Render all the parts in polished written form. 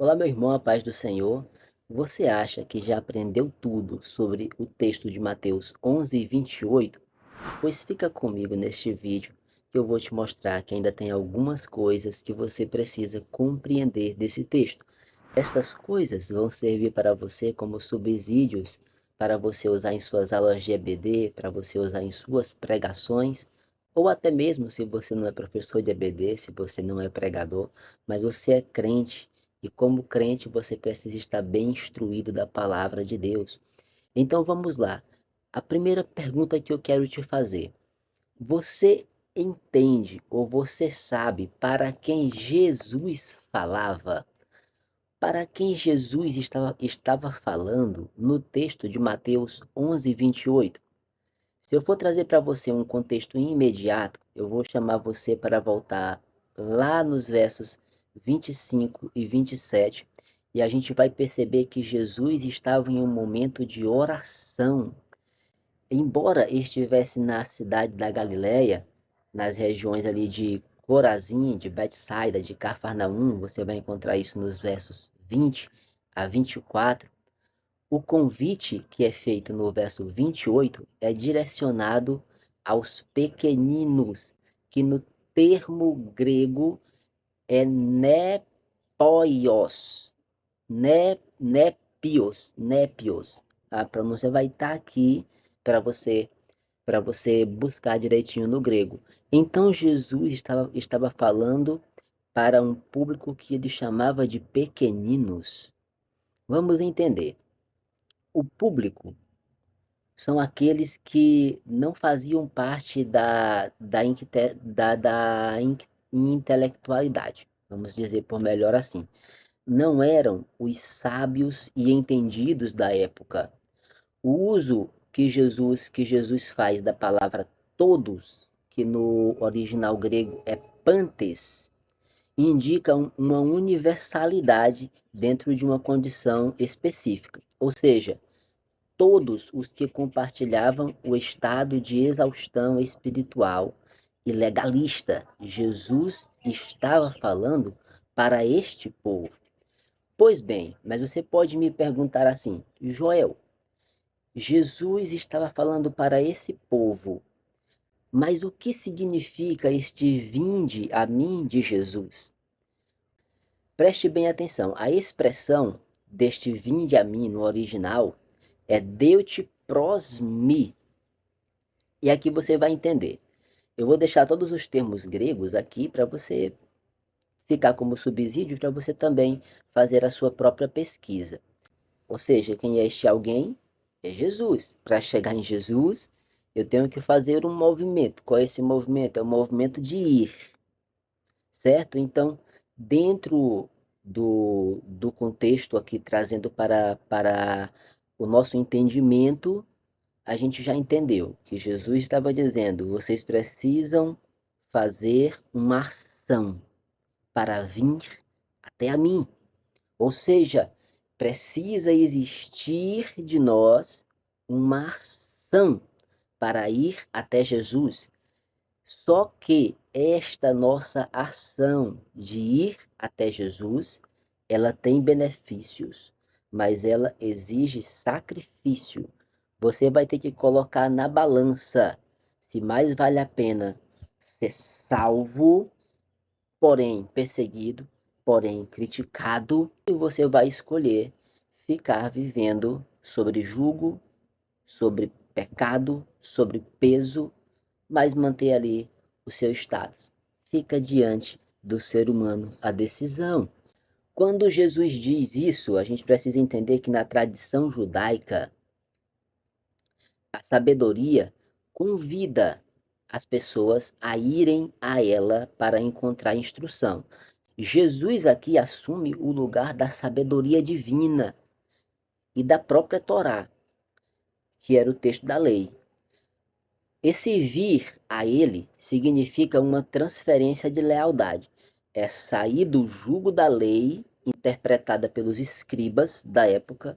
Olá, meu irmão, a paz do Senhor. Você acha que já aprendeu tudo sobre o texto de Mateus 11 e 28? Pois fica comigo neste vídeo que eu vou te mostrar que ainda tem algumas coisas que você precisa compreender desse texto. Estas coisas vão servir para você como subsídios para você usar em suas aulas de EBD, para você usar em suas pregações, ou até mesmo se você não é professor de EBD, se você não é pregador, mas você é crente, e como crente você precisa estar bem instruído da palavra de Deus. Então vamos lá. A primeira pergunta que eu quero te fazer: você entende ou você sabe para quem Jesus falava? Para quem Jesus estava falando no texto de Mateus 11, 28? Se eu for trazer para você um contexto imediato, eu vou chamar você para voltar lá nos versos 25 e 27, e a gente vai perceber que Jesus estava em um momento de oração. Embora estivesse na cidade da Galileia, nas regiões ali de Corazim, de Betsaida, de Cafarnaum, você vai encontrar isso nos versos 20 a 24. O convite que é feito no verso 28 é direcionado aos pequeninos, que no termo grego é nepoios, nepios. A pronúncia vai estar aqui para você buscar direitinho no grego. Então Jesus estava falando para um público que ele chamava de pequeninos. Vamos entender. O público são aqueles que não faziam parte da intelectualidade, vamos dizer por melhor assim. Não eram os sábios e entendidos da época. O uso que Jesus faz da palavra todos, que no original grego é pantes, indica uma universalidade dentro de uma condição específica. Ou seja, todos os que compartilhavam o estado de exaustão espiritual e legalista. Jesus estava falando para este povo. Pois bem, mas você pode me perguntar assim: Joel, Jesus estava falando para esse povo, mas o que significa este vinde a mim de Jesus? Preste bem atenção, a expressão deste vinde a mim no original é Deute pros mi. E aqui você vai entender. Eu vou deixar todos os termos gregos aqui para você ficar como subsídio, para você também fazer a sua própria pesquisa. Ou seja, quem é este alguém? É Jesus. Para chegar em Jesus, eu tenho que fazer um movimento. Qual é esse movimento? É o movimento de ir, certo? Então, dentro do contexto aqui, trazendo para o nosso entendimento, a gente já entendeu que Jesus estava dizendo: vocês precisam fazer uma ação para vir até a mim. Ou seja, precisa existir de nós uma ação para ir até Jesus. Só que esta nossa ação de ir até Jesus, ela tem benefícios, mas ela exige sacrifício. Você vai ter que colocar na balança se mais vale a pena ser salvo, porém perseguido, porém criticado, e você vai escolher ficar vivendo sobre jugo, sobre pecado, sobre peso, mas manter ali o seu status. Fica diante do ser humano a decisão. Quando Jesus diz isso, a gente precisa entender que na tradição judaica, a sabedoria convida as pessoas a irem a ela para encontrar instrução. Jesus aqui assume o lugar da sabedoria divina e da própria Torá, que era o texto da lei. Esse vir a ele significa uma transferência de lealdade. É sair do jugo da lei, interpretada pelos escribas da época,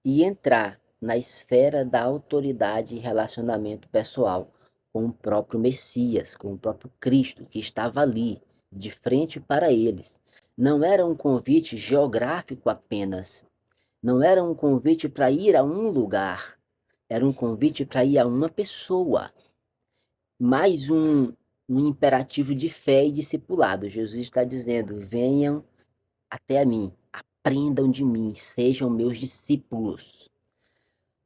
e entrar na esfera da autoridade e relacionamento pessoal com o próprio Messias, com o próprio Cristo, que estava ali, de frente para eles. Não era um convite geográfico apenas, não era um convite para ir a um lugar, era um convite para ir a uma pessoa, mais um imperativo de fé e discipulado. Jesus está dizendo: venham até a mim, aprendam de mim, sejam meus discípulos.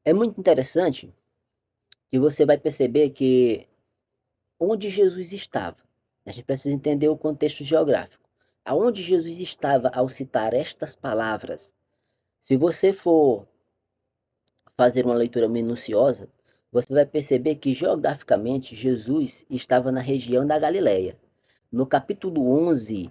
É muito interessante que você vai perceber que onde Jesus estava, a gente precisa entender o contexto geográfico. Aonde Jesus estava ao citar estas palavras, se você for fazer uma leitura minuciosa, você vai perceber que geograficamente Jesus estava na região da Galileia. No capítulo 11,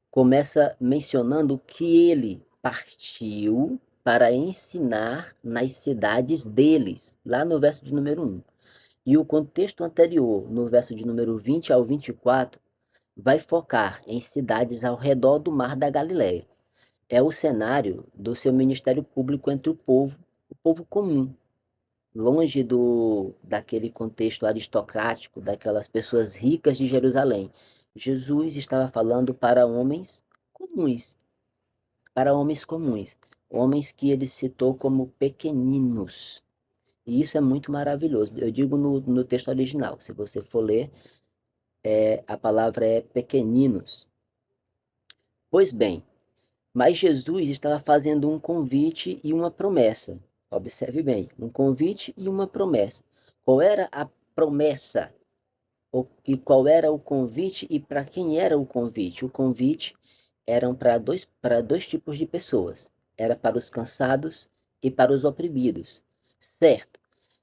começa mencionando que ele partiu para ensinar nas cidades deles, lá no verso de número 1. E o contexto anterior, no verso de número 20 ao 24, vai focar em cidades ao redor do mar da Galileia. É o cenário do seu ministério público entre o povo comum, longe daquele contexto aristocrático, daquelas pessoas ricas de Jerusalém. Jesus estava falando comuns, para homens comuns, homens que ele citou como pequeninos. E isso é muito maravilhoso. Eu digo no texto original, se você for ler, a palavra é pequeninos. Pois bem, mas Jesus estava fazendo um convite e uma promessa. Observe bem, um convite e uma promessa. Qual era a promessa? E qual era o convite e para quem era o convite? O convite eram para dois tipos de pessoas. Era para os cansados e para os oprimidos. Certo.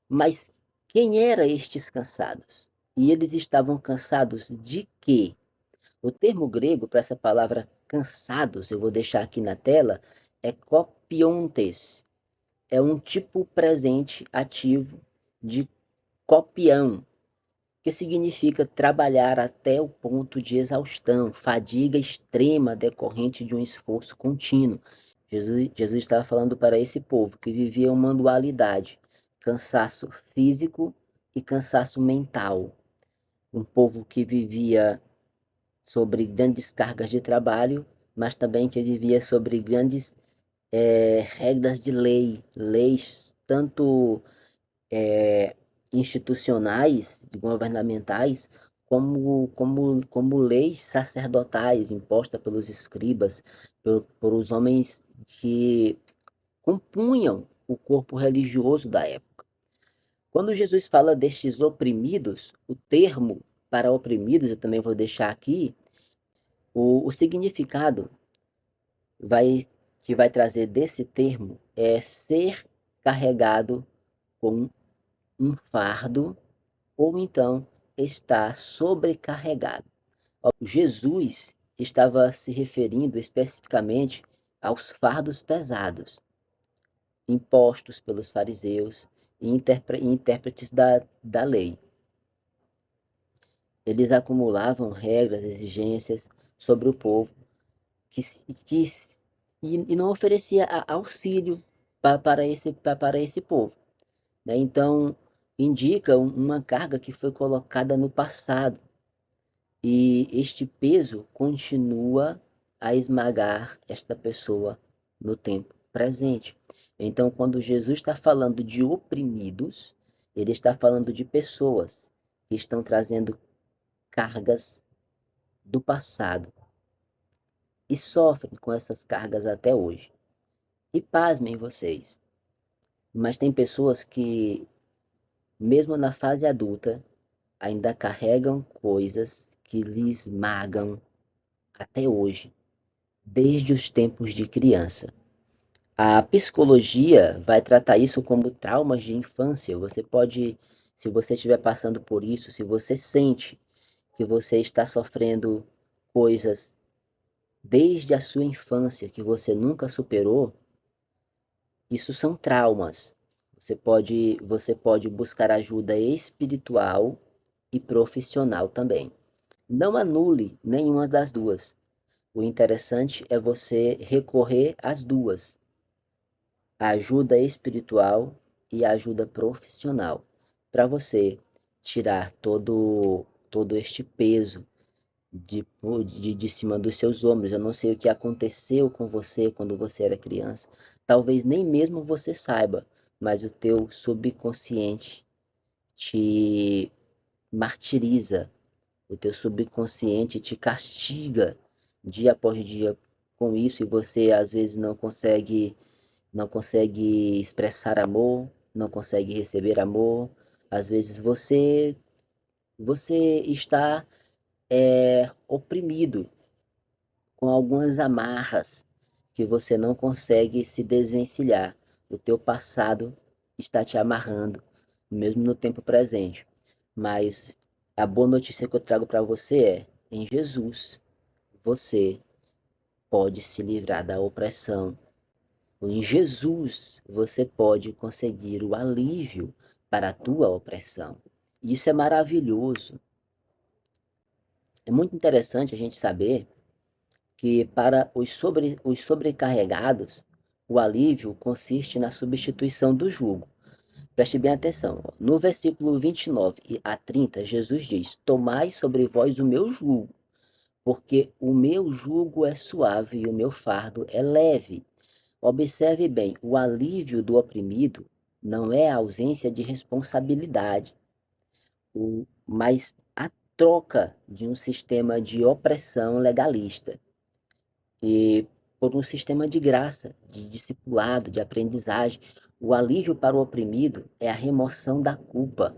Mas quem eram estes cansados? E eles estavam cansados de quê? O termo grego para essa palavra cansados, eu vou deixar aqui na tela, é copiontes. É um tipo presente ativo de copião, que significa trabalhar até o ponto de exaustão, fadiga extrema decorrente de um esforço contínuo. Jesus estava falando para esse povo que vivia uma dualidade, cansaço físico e cansaço mental. Um povo que vivia sobre grandes cargas de trabalho, mas também que vivia sobre grandes regras de leis tanto institucionais, governamentais, como leis sacerdotais impostas pelos escribas, por os homens que compunham o corpo religioso da época. Quando Jesus fala destes oprimidos, o termo para oprimidos, eu também vou deixar aqui, o significado que vai trazer desse termo é ser carregado com um fardo ou então estar sobrecarregado. Jesus estava se referindo especificamente aos fardos pesados impostos pelos fariseus e intérpretes da lei. Eles acumulavam regras, exigências sobre o povo que, que, e não oferecia auxílio para esse povo. Né? Então, indica uma carga que foi colocada no passado, e este peso continua a esmagar esta pessoa no tempo presente. Então, quando Jesus está falando de oprimidos, ele está falando de pessoas que estão trazendo cargas do passado e sofrem com essas cargas até hoje. E pasmem vocês, mas tem pessoas que, mesmo na fase adulta, ainda carregam coisas que lhes esmagam até hoje, desde os tempos de criança. A psicologia vai tratar isso como traumas de infância. Você pode, se você estiver passando por isso, se você sente que você está sofrendo coisas desde a sua infância que você nunca superou, isso são traumas. Você pode buscar ajuda espiritual e profissional também. Não anule nenhuma das duas. O interessante é você recorrer às duas, a ajuda espiritual e a ajuda profissional, para você tirar todo este peso de cima dos seus ombros. Eu não sei o que aconteceu com você quando você era criança. Talvez nem mesmo você saiba, mas o teu subconsciente te martiriza, o teu subconsciente te castiga dia após dia com isso, e você às vezes não consegue expressar amor, não consegue receber amor. Às vezes você está oprimido com algumas amarras que você não consegue se desvencilhar. O teu passado está te amarrando, mesmo no tempo presente. Mas a boa notícia que eu trago para você é: em Jesus, você pode se livrar da opressão. Em Jesus, você pode conseguir o alívio para a tua opressão. Isso é maravilhoso. É muito interessante a gente saber que para os sobrecarregados, o alívio consiste na substituição do jugo. Preste bem atenção. No versículo 29 a 30, Jesus diz: Tomai sobre vós o meu jugo, porque o meu jugo é suave e o meu fardo é leve. Observe bem, o alívio do oprimido não é a ausência de responsabilidade, mas a troca de um sistema de opressão legalista e por um sistema de graça, de discipulado, de aprendizagem. O alívio para o oprimido é a remoção da culpa,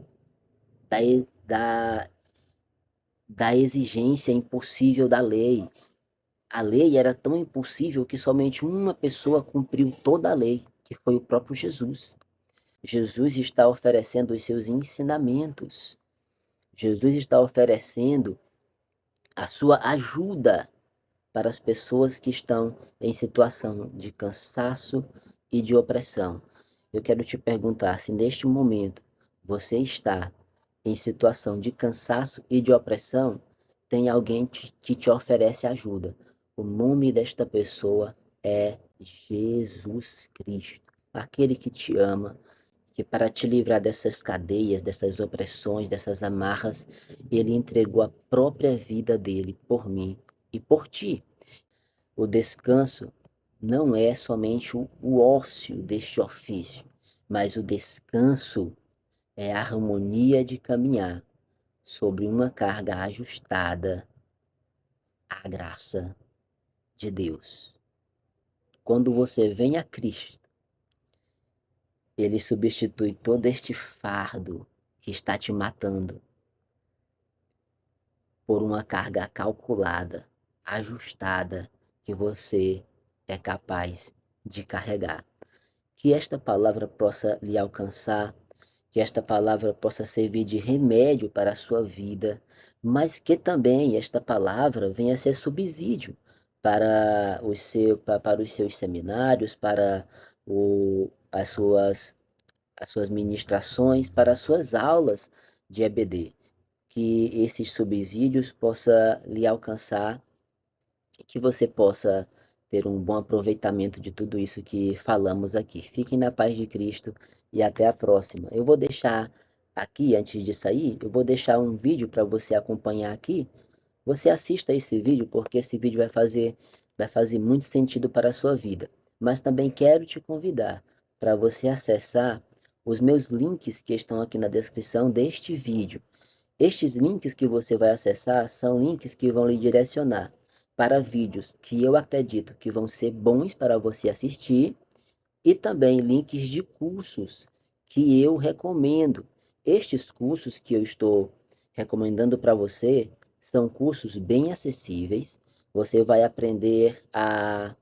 da, da, da exigência impossível da lei. A lei era tão impossível que somente uma pessoa cumpriu toda a lei, que foi o próprio Jesus. Jesus está oferecendo os seus ensinamentos. Jesus está oferecendo a sua ajuda para as pessoas que estão em situação de cansaço e de opressão. Eu quero te perguntar se neste momento você está em situação de cansaço e de opressão, tem alguém que te oferece ajuda. O nome desta pessoa é Jesus Cristo, aquele que te ama, que para te livrar dessas cadeias, dessas opressões, dessas amarras, ele entregou a própria vida dele por mim e por ti. O descanso não é somente o ócio deste ofício, mas o descanso é a harmonia de caminhar sobre uma carga ajustada à graça de Deus. Quando você vem a Cristo, ele substitui todo este fardo que está te matando por uma carga calculada, ajustada, que você é capaz de carregar. Que esta palavra possa lhe alcançar, que esta palavra possa servir de remédio para a sua vida, mas que também esta palavra venha a ser subsídio para os seus seminários, para as suas ministrações, para as suas aulas de EBD. Que esses subsídios possa lhe alcançar e que você possa ter um bom aproveitamento de tudo isso que falamos aqui. Fiquem na paz de Cristo e até a próxima. Eu vou deixar aqui, antes de sair, eu vou deixar um vídeo para você acompanhar aqui. Você assista esse vídeo porque esse vídeo vai fazer muito sentido para a sua vida. Mas também quero te convidar para você acessar os meus links que estão aqui na descrição deste vídeo. Estes links que você vai acessar são links que vão lhe direcionar para vídeos que eu acredito que vão ser bons para você assistir e também links de cursos que eu recomendo. Estes cursos que eu estou recomendando para você são cursos bem acessíveis. Você vai aprender a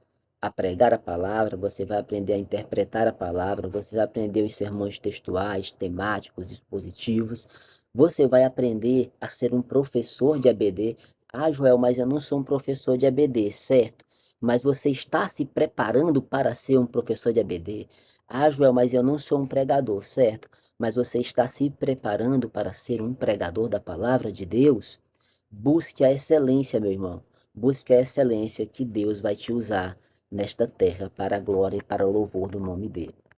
pregar a palavra, você vai aprender a interpretar a palavra, você vai aprender os sermões textuais, temáticos, expositivos. Você vai aprender a ser um professor de ABD. Ah, Joel, mas eu não sou um professor de ABD, certo? Mas você está se preparando para ser um professor de ABD. Ah, Joel, mas eu não sou um pregador, certo? Mas você está se preparando para ser um pregador da palavra de Deus? Busque a excelência, meu irmão. Busque a excelência que Deus vai te usar nesta terra para a glória e para o louvor do nome dele.